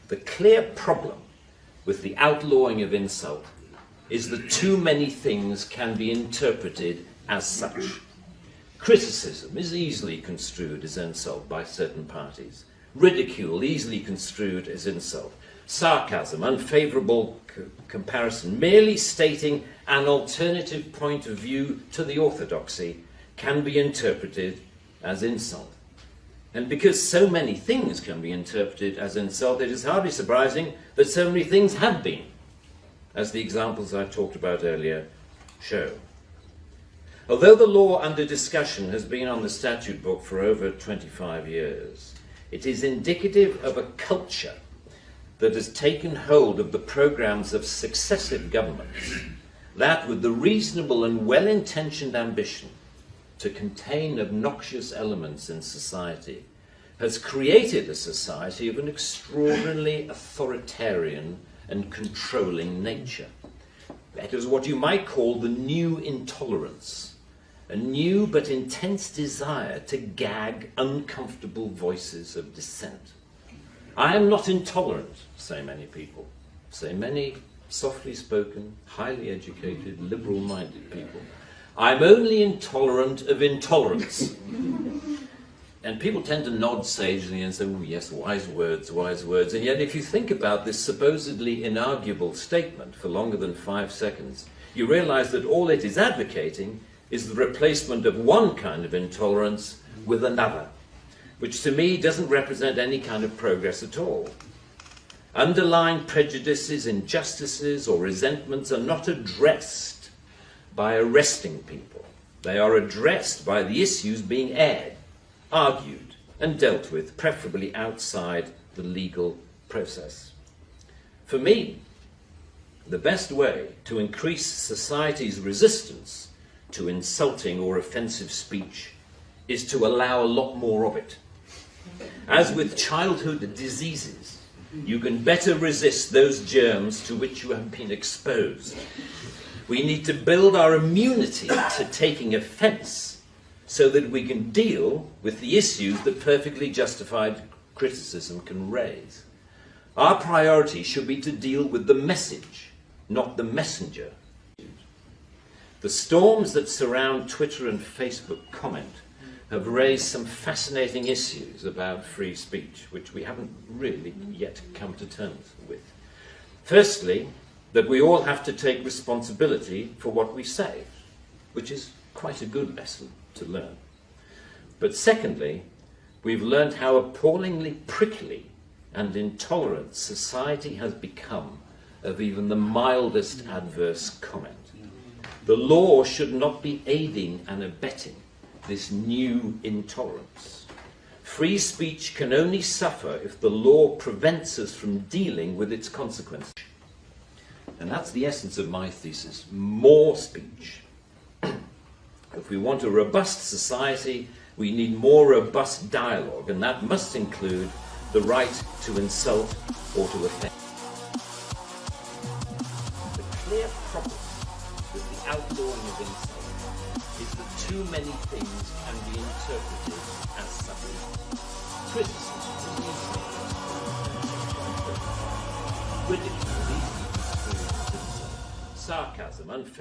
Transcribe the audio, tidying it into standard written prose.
The clear problem with the outlawing of insult is that too many things can be interpreted as such. Criticism is easily construed as insult by certain parties. Ridicule easily construed as insult. Sarcasm, unfavourable comparison, merely stating an alternative point of view to the orthodoxy can be interpreted as insult. And because so many things can be interpreted as insult, it is hardly surprising that so many things have been, as the examples I talked about earlier show. Although the law under discussion has been on the statute book for over 25 years, it is indicative of a culture that has taken hold of the programs of successive governments, that with the reasonable and well-intentioned ambition to contain obnoxious elements in society, has created a society of an extraordinarily authoritarian and controlling nature. That is what you might call the new intolerance, a new but intense desire to gag uncomfortable voices of dissent. I am not intolerant, say many people, say many softly spoken, highly educated, liberal-minded people. I'm only intolerant of intolerance. And people tend to nod sagely and say, oh yes, wise words, wise words. And yet if you think about this supposedly inarguable statement for longer than 5 seconds, you realize that all it is advocating is the replacement of one kind of intolerance with another, which to me doesn't represent any kind of progress at all. Underlying prejudices, injustices, or resentments are not addressed by arresting people. They are addressed by the issues being aired, argued, and dealt with, preferably outside the legal process. For me, the best way to increase society's resistance to insulting or offensive speech is to allow a lot more of it. As with childhood diseases, you can better resist those germs to which you have been exposed. We need to build our immunity to taking offence so that we can deal with the issues that perfectly justified criticism can raise. Our priority should be to deal with the message, not the messenger. The storms that surround Twitter and Facebook comment have raised some fascinating issues about free speech, which we haven't really yet come to terms with. Firstly, that we all have to take responsibility for what we say, which is quite a good lesson to learn. But secondly, we've learned how appallingly prickly and intolerant society has become of even the mildest adverse comment. The law should not be aiding and abetting this new intolerance. Free speech can only suffer if the law prevents us from dealing with its consequences. And that's the essence of my thesis: more speech. If we want a robust society, we need more robust dialogue, and that must include the right to insult or to offend. The clear problem with the outlawing of insult is that too many things can be interpreted as such. Criticism is easy. Ridicule is easy. Sarcasm, unfair.